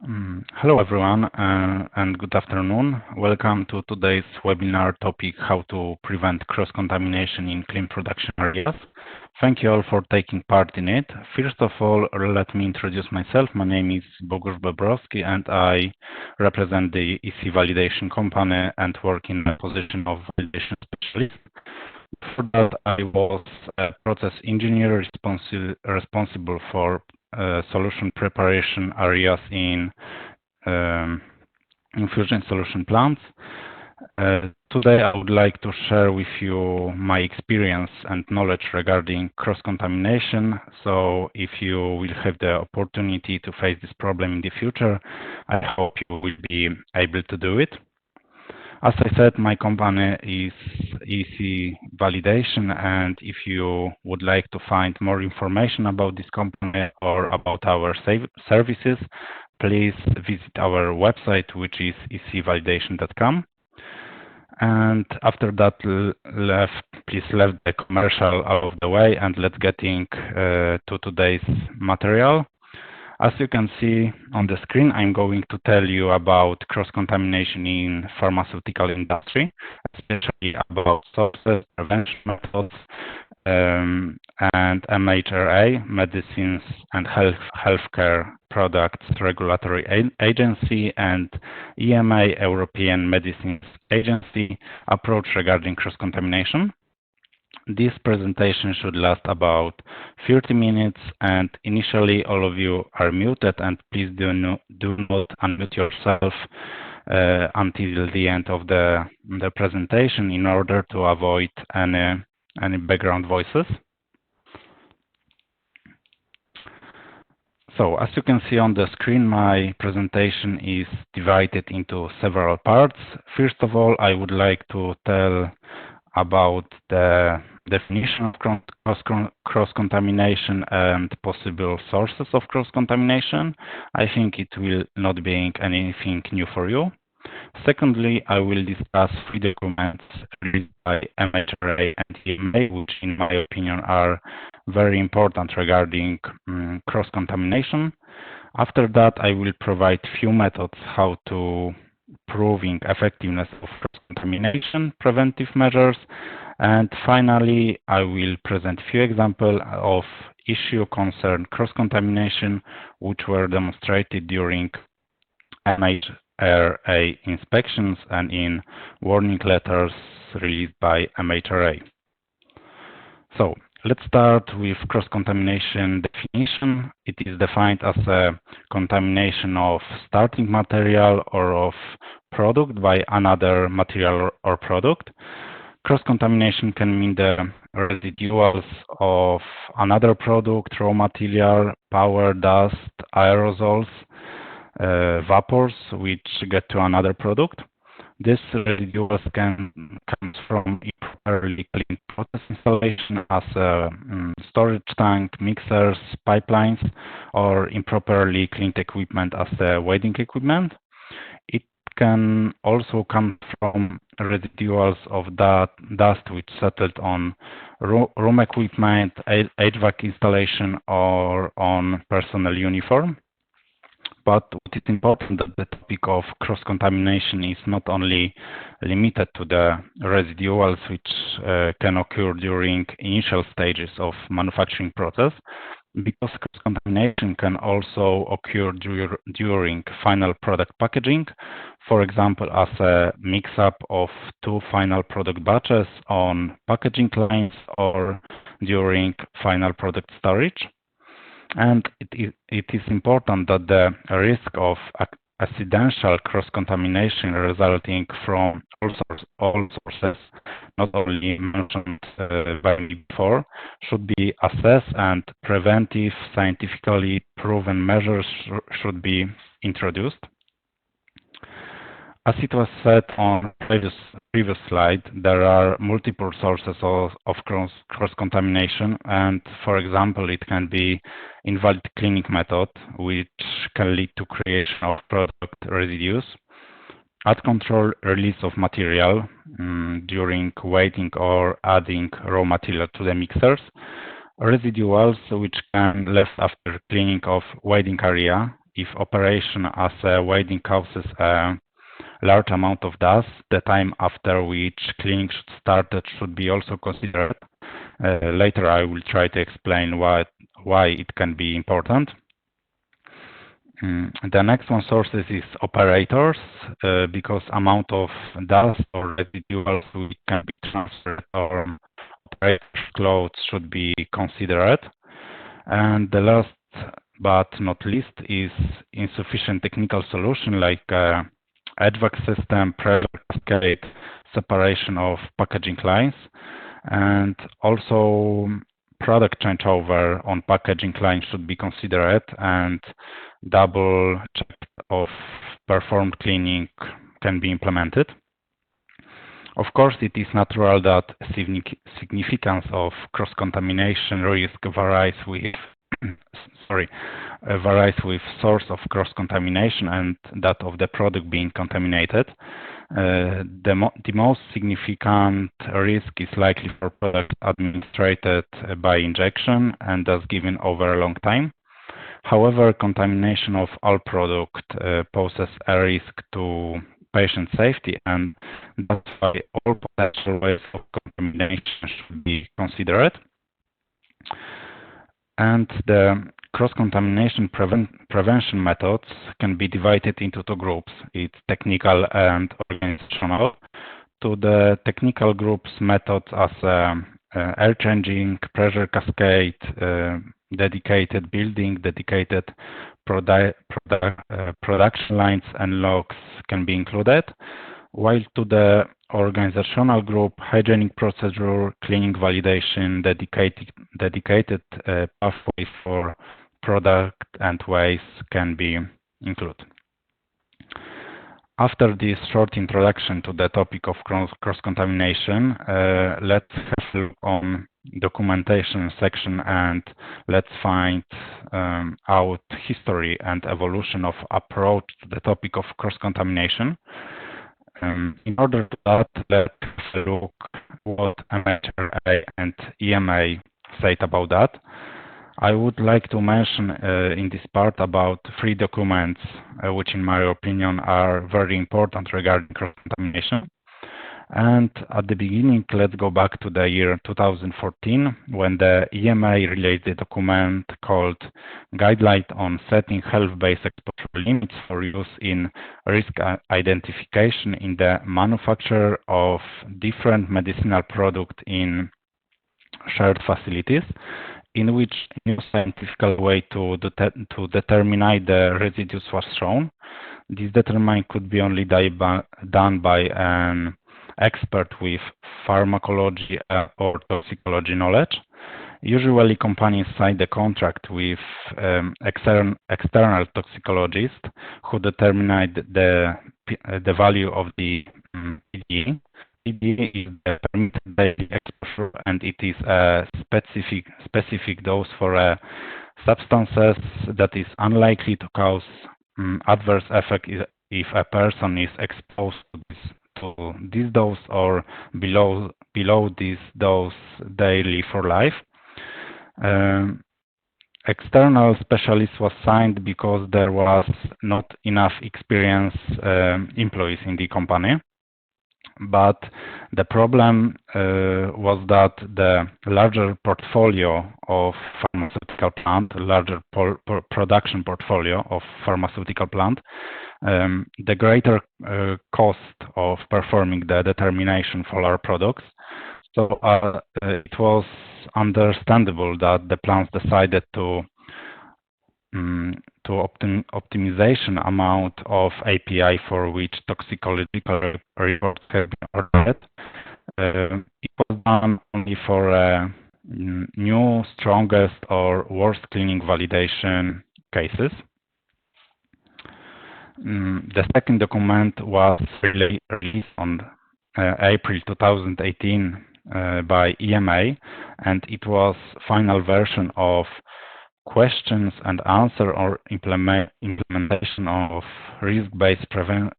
Hello everyone and good afternoon. Welcome to today's webinar topic, how to prevent cross-contamination in clean production areas. Thank you all for taking part in it. First of all, let me introduce myself. My name is Bogusz Bobrowski and I represent the EC validation company and work in the position of validation specialist. Before that, I was a process engineer responsible for solution preparation areas in infusion solution plants. Today I would like to share with you my experience and knowledge regarding cross-contamination. So if you will have the opportunity to face this problem in the future, I hope you will be able to do it. As I said, my company is EC Validation, and if you would like to find more information about this company or about our services, please visit our website, which is ecvalidation.com. And after that, please leave the commercial out of the way, and let's get into today's material. As you can see on the screen, I'm going to tell you about cross-contamination in pharmaceutical industry, especially about sources, prevention methods, and MHRA, Medicines and Healthcare Products Regulatory Agency, and EMA, European Medicines Agency, approach regarding cross-contamination. This presentation should last about 30 minutes, and initially all of you are muted, and please do not unmute yourself until the end of the presentation in order to avoid any background voices. So as you can see on the screen, my presentation is divided into several parts. First of all, I would like to tell about the definition of cross-contamination and possible sources of cross-contamination. I think it will not be anything new for you. Secondly, I will discuss 3 documents released by MHRA and EMA, which in my opinion are very important regarding cross-contamination. After that, I will provide few methods how to proving effectiveness of cross-contamination, preventive measures, and finally, I will present few examples of issue concern cross-contamination, which were demonstrated during MHRA inspections and in warning letters released by MHRA. So let's start with cross-contamination definition. It is defined as a contamination of starting material or of product by another material or product. Cross-contamination can mean the residuals of another product, raw material, power, dust, aerosols, vapors, which get to another product. This residuals can come from improperly cleaned process installation as a storage tank, mixers, pipelines, or improperly cleaned equipment as a weighing equipment. It can also come from residuals of that dust which settled on room equipment, HVAC installation, or on personnel uniform. But what is important that the topic of cross-contamination is not only limited to the residuals which can occur during initial stages of manufacturing process, because cross-contamination can also occur during final product packaging, for example, as a mix-up of 2 final product batches on packaging lines or during final product storage. And it is important that the risk of accidental cross-contamination resulting from all sources, not only mentioned by me before, should be assessed, and preventive, scientifically proven measures should be introduced. As it was said on previous slide, there are multiple sources of cross-contamination, and for example, it can be invalid cleaning method, which can lead to creation of product residues, uncontrolled release of material during weighting or adding raw material to the mixers, residuals which can left after cleaning of weighing area, if operation as a waiting causes a large amount of dust, the time after which cleaning should start should be also considered. Later I will try to explain why it can be important. The next one sources is operators, because amount of dust or residuals which can be transferred or operator's clothes should be considered. And the last but not least is insufficient technical solution like HVAC system, pressure cascade, separation of packaging lines, and also product changeover on packaging lines should be considered, and double check of performed cleaning can be implemented. Of course, it is natural that significance of cross-contamination risk varies with source of cross-contamination and that of the product being contaminated. The most significant risk is likely for products administered by injection and thus given over a long time. However, contamination of all product poses a risk to patient safety, and that's why all potential ways of contamination should be considered. And the cross-contamination prevention methods can be divided into two groups. It's technical and organizational. To the technical groups, methods as air changing, pressure cascade, dedicated building, dedicated production lines and logs can be included, while to the organizational group, hygienic procedure, cleaning validation, dedicated pathway for product and waste can be included. After this short introduction to the topic of cross-contamination, let's have a look on documentation section and let's find out history and evolution of approach to the topic of cross-contamination. In order to that, let's have a look what MHRA and EMA said about that. I would like to mention in this part about three documents which in my opinion are very important regarding cross-contamination. And at the beginning, let's go back to the year 2014 when the EMA released a document called Guideline on Setting Health-Based Exposure Limits for Use in Risk Identification in the Manufacture of Different Medicinal Products in Shared Facilities, in which new scientific way to determine the residues was shown. This determination could be only done by an expert with pharmacology or toxicology knowledge. Usually, companies sign the contract with external toxicologists who determine the value of the PDE. PDE is the permitted daily exposure, and it is a specific dose for substances that is unlikely to cause adverse effect if a person is exposed to this dose or below this dose daily for life. External specialist was signed because there was not enough experienced employees in the company. But the problem was that the larger portfolio of pharmaceutical plant, larger production portfolio of pharmaceutical plant, the greater cost of performing the determination for our products. So it was understandable that the plants decided to optimization amount of API for which toxicological reports have been ordered. It was done only for new, strongest, or worst cleaning validation cases. The second document was released on April 2018 by EMA, and it was final version of questions and answer or implementation of risk-based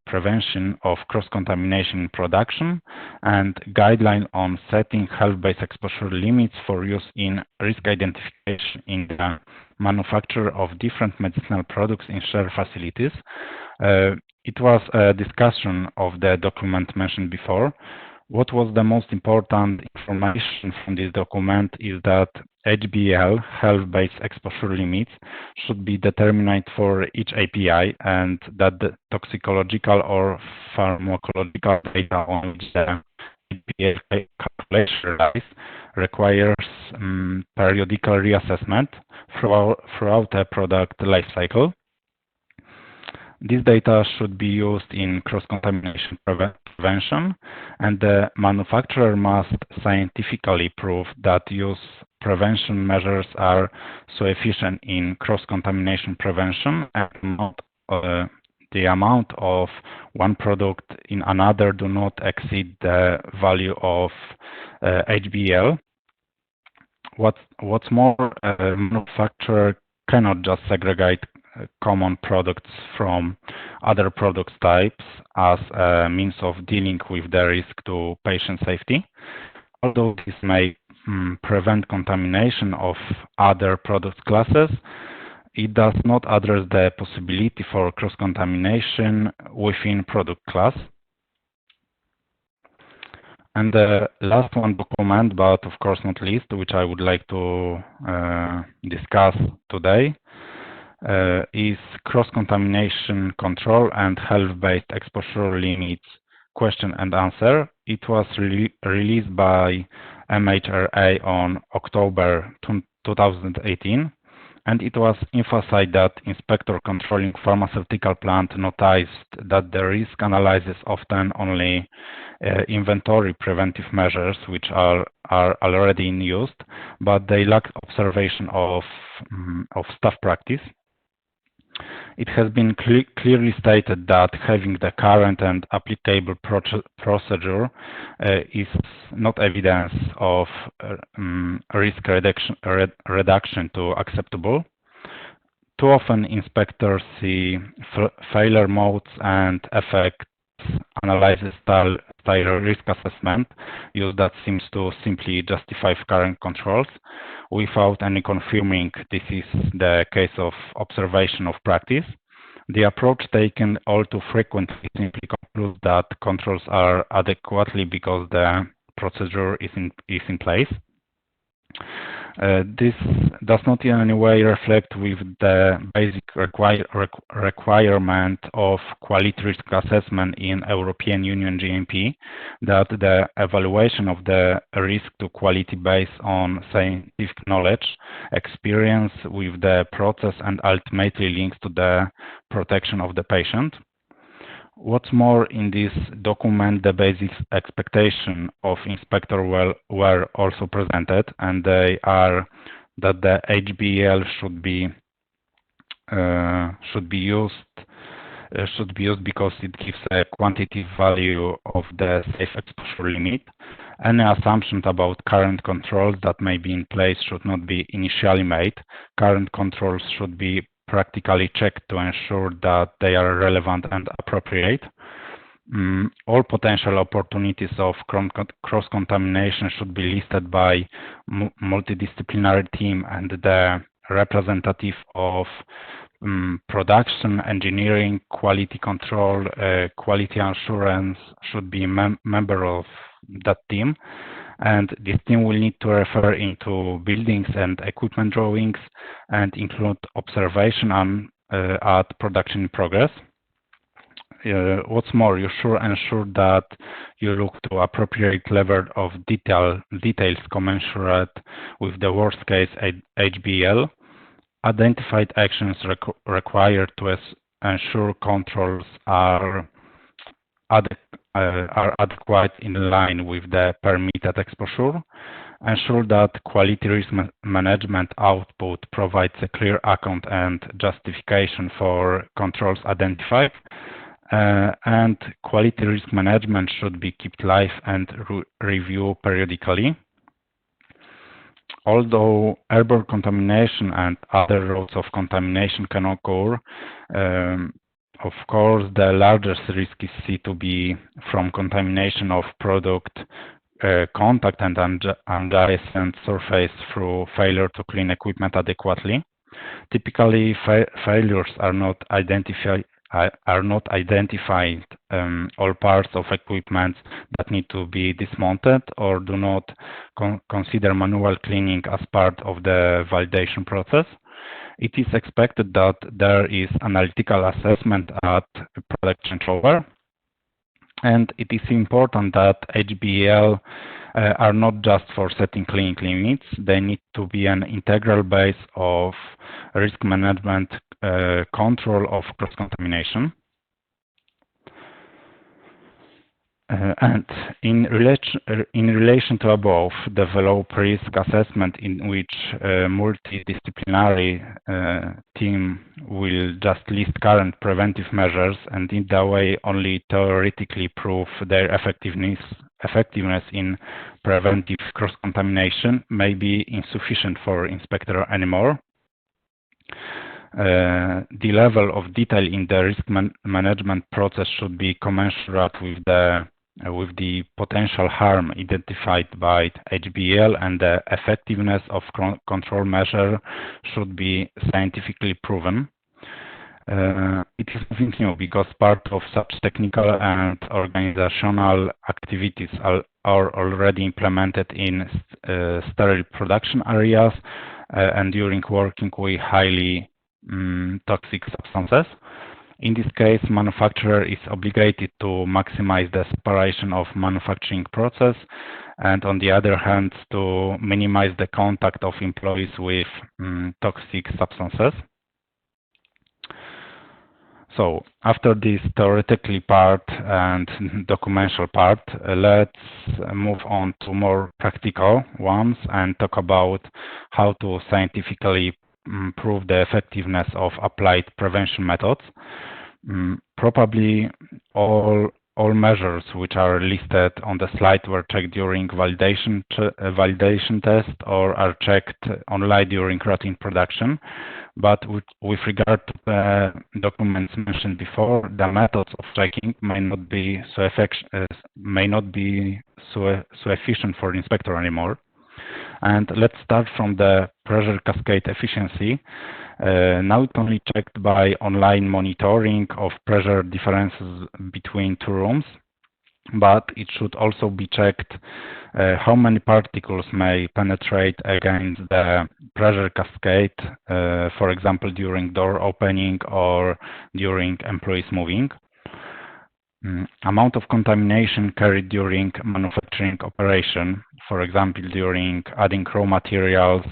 prevention of cross-contamination in production, and guideline on setting health-based exposure limits for use in risk identification in the manufacture of different medicinal products in shared facilities. It was a discussion of the document mentioned before. What was the most important information from this document is that HBL, health-based exposure limits, should be determined for each API, and that the toxicological or pharmacological data on which the API calculation relies requires periodical reassessment throughout a product life cycle. This data should be used in cross-contamination prevention, and the manufacturer must scientifically prove that use prevention measures are so efficient in cross-contamination prevention and the amount of one product in another do not exceed the value of HBL. What's more, a manufacturer cannot just segregate common products from other product types as a means of dealing with the risk to patient safety. Although this may prevent contamination of other product classes, it does not address the possibility for cross-contamination within product class. And the last one document, but of course not least, which I would like to discuss today, is Cross-Contamination Control and Health-Based Exposure Limits Question and Answer. It was released by MHRA on October 2018, and it was emphasized that inspector controlling pharmaceutical plant noticed that the risk analysis often only inventory preventive measures which are already in use, but they lack observation of staff practice. It has been clearly stated that having the current and applicable procedure is not evidence of risk reduction to acceptable. Too often, inspectors see failure modes and effects analysis style risk assessment use that seems to simply justify current controls without any confirming this is the case of observation of practice. The approach taken all too frequently simply concludes that controls are adequately because the procedure is in place. This does not in any way reflect with the basic requirement of quality risk assessment in European Union GMP, that the evaluation of the risk to quality based on scientific knowledge, experience with the process, and ultimately links to the protection of the patient. What's more, in this document, the basic expectation of inspector were also presented, and they are that the HBL should be used because it gives a quantitative value of the safe exposure limit. Any assumptions about current controls that may be in place should not be initially made. Current controls should be practically checked to ensure that they are relevant and appropriate. All potential opportunities of cross-contamination should be listed by multidisciplinary team, and the representative of production, engineering, quality control, quality assurance should be member of that team. And this team will need to refer into buildings and equipment drawings and include observation at production in progress. What's more, you should ensure that you look to appropriate level of details commensurate with the worst case HBL. Identified actions required to ensure controls are adequate in line with the permitted exposure. Ensure that quality risk management output provides a clear account and justification for controls identified. And quality risk management should be kept live and reviewed periodically. Although airborne contamination and other routes of contamination can occur, of course, the largest risk is seen to be from contamination of product contact and adjacent surface through failure to clean equipment adequately. Typically, failures are not identified. All parts of equipment that need to be dismounted or do not consider manual cleaning as part of the validation process. It is expected that there is analytical assessment at product changeover, and it is important that HBL are not just for setting cleaning limits. They need to be an integral base of risk management control of cross-contamination. And in relation to above, develop risk assessment in which a multidisciplinary team will just list current preventive measures and in that way only theoretically prove their effectiveness in preventive cross-contamination may be insufficient for inspector anymore. The level of detail in the risk management process should be commensurate with the potential harm identified by HBL, and the effectiveness of control measure should be scientifically proven. It is nothing new because part of such technical and organizational activities are already implemented in sterile production areas and during working with highly toxic substances. In this case, manufacturer is obligated to maximize the separation of manufacturing process, and on the other hand, to minimize the contact of employees with toxic substances. So after this theoretical part and documental part, let's move on to more practical ones and talk about how to scientifically prove the effectiveness of applied prevention methods. Probably all measures which are listed on the slide were checked during validation test or are checked online during routine production. But with regard to the documents mentioned before, the methods of checking may not be so efficient for the inspector anymore. And let's start from the pressure cascade efficiency. Now it's only checked by online monitoring of pressure differences between two rooms, but it should also be checked how many particles may penetrate against the pressure cascade, for example, during door opening or during employees moving. Amount of contamination carried during manufacturing operation, for example, during adding raw materials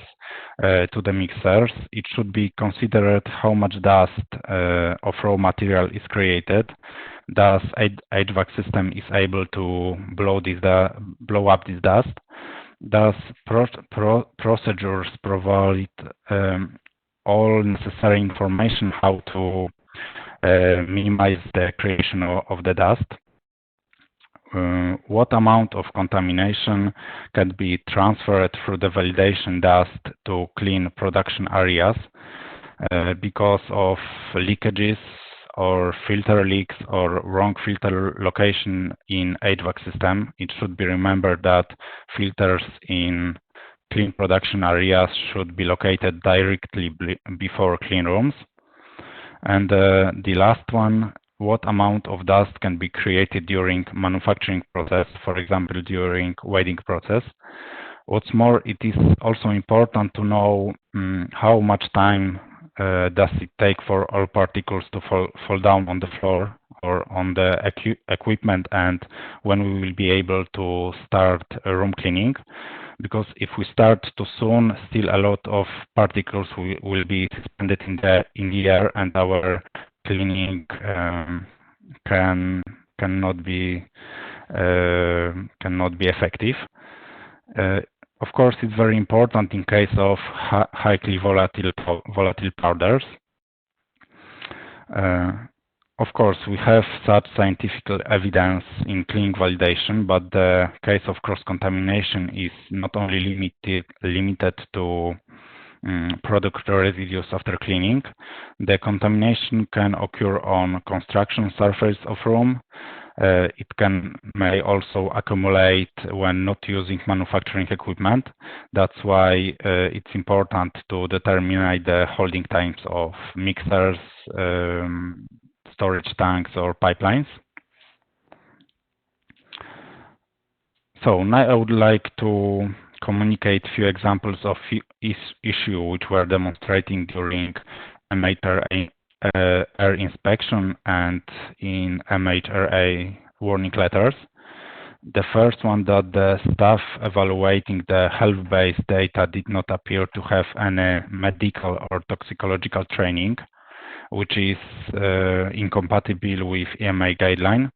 to the mixers, it should be considered how much dust of raw material is created. Thus, HVAC system is able to blow up this dust. Thus, procedures provide all necessary information how to minimize the creation of the dust. What amount of contamination can be transferred through the validation dust to clean production areas because of leakages or filter leaks or wrong filter location in HVAC system? It should be remembered that filters in clean production areas should be located directly before clean rooms. And the last one, what amount of dust can be created during manufacturing process, for example, during welding process. What's more, it is also important to know how much time does it take for all particles to fall down on the floor or on the equipment, and when we will be able to start room cleaning. Because if we start too soon, still a lot of particles will be suspended in the air, and our cleaning cannot be effective. Of course, it's very important in case of highly volatile powders. Of course, we have such scientific evidence in cleaning validation, but the case of cross-contamination is not only limited to product residues after cleaning. The contamination can occur on construction surface of room. It may also accumulate when not using manufacturing equipment. That's why it's important to determine the holding times of mixers, storage tanks, or pipelines. So now I would like to communicate few examples of issue which were demonstrating during MHRA air inspection and in MHRA warning letters. The first one, that the staff evaluating the health-based data did not appear to have any medical or toxicological training, which is incompatible with EMA guideline.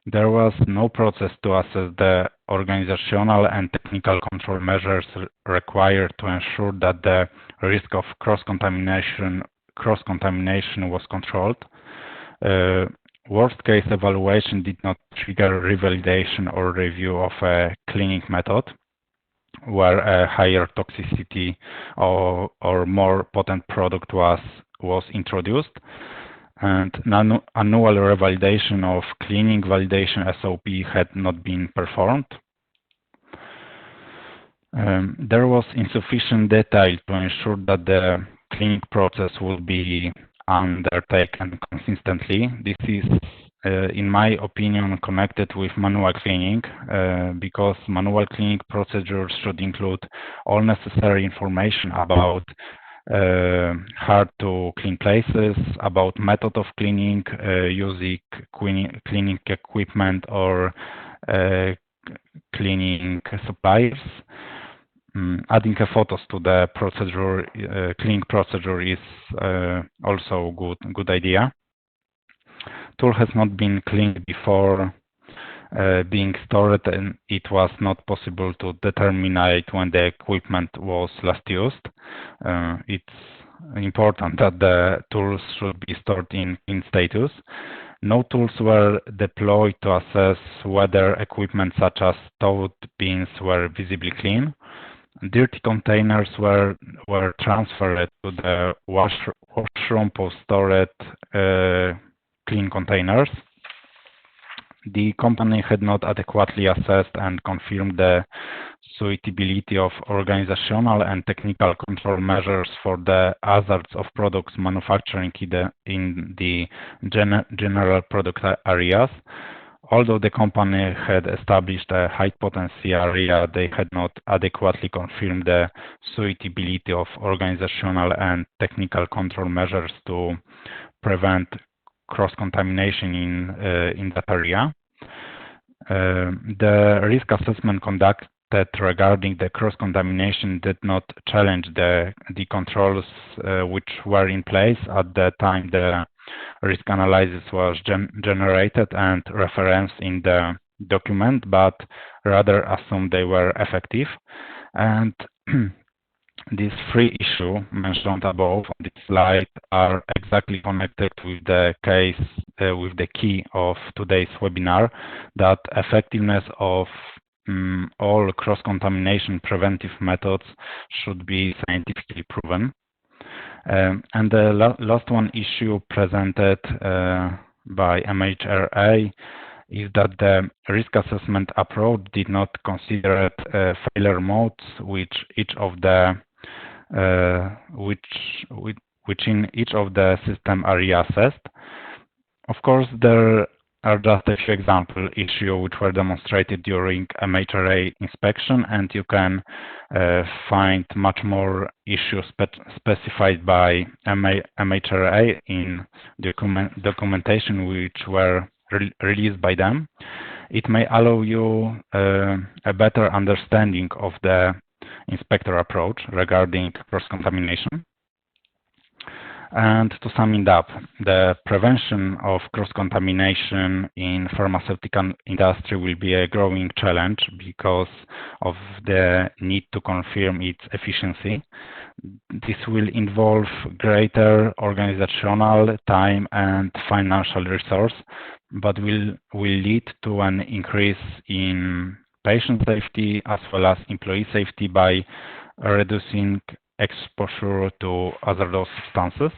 There was no process to assess the organizational and technical control measures required to ensure that the risk of cross-contamination was controlled. Worst case evaluation did not trigger revalidation or review of a cleaning method where a higher toxicity or more potent product was introduced, and annual revalidation of cleaning validation SOP had not been performed. There was insufficient detail to ensure that the cleaning process will be undertaken consistently. This is, in my opinion, connected with manual cleaning because manual cleaning procedures should include all necessary information about hard to clean places, about method of cleaning, using cleaning equipment or cleaning supplies. Adding photos to the procedure, cleaning procedure is also good idea. Tool has not been cleaned before being stored, and it was not possible to determine when the equipment was last used. It's important that the tools should be stored in status. No tools were deployed to assess whether equipment such as tote bins were visibly clean. Dirty containers were transferred to the washroom post-stored clean containers. The company had not adequately assessed and confirmed the suitability of organizational and technical control measures for the hazards of products manufacturing in the general product areas. Although the company had established a high potency area, they had not adequately confirmed the suitability of organizational and technical control measures to prevent cross-contamination in that area. The risk assessment conducted regarding the cross-contamination did not challenge the controls which were in place at the time the risk analysis was generated and referenced in the document, but rather assumed they were effective. And these three issues mentioned above on this slide are exactly connected with the case, with the key of today's webinar, that effectiveness of all cross-contamination preventive methods should be scientifically proven. And the last one issue presented by MHRA is that the risk assessment approach did not consider failure modes, which in each of the system area assessed. Of course, there are just a few example issues which were demonstrated during MHRA inspection, and you can find much more issues specified by MHRA in documentation which were released by them. It may allow you a better understanding of the inspector approach regarding cross-contamination. And to sum it up, the prevention of cross-contamination in pharmaceutical industry will be a growing challenge because of the need to confirm its efficiency. This will involve greater organizational time and financial resource, but will lead to an increase in patient safety as well as employee safety by reducing exposure to hazardous substances.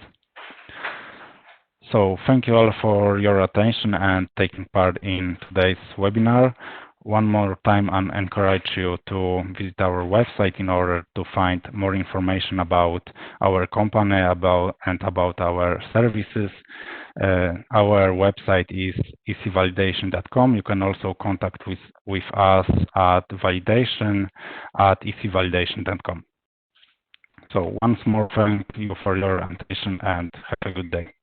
So thank you all for your attention and taking part in today's webinar. One more time, I encourage you to visit our website in order to find more information about our company and about our services. Our website is easyvalidation.com. You can also contact with us at validation@easyvalidation.com. So once more, thank you for your attention and have a good day.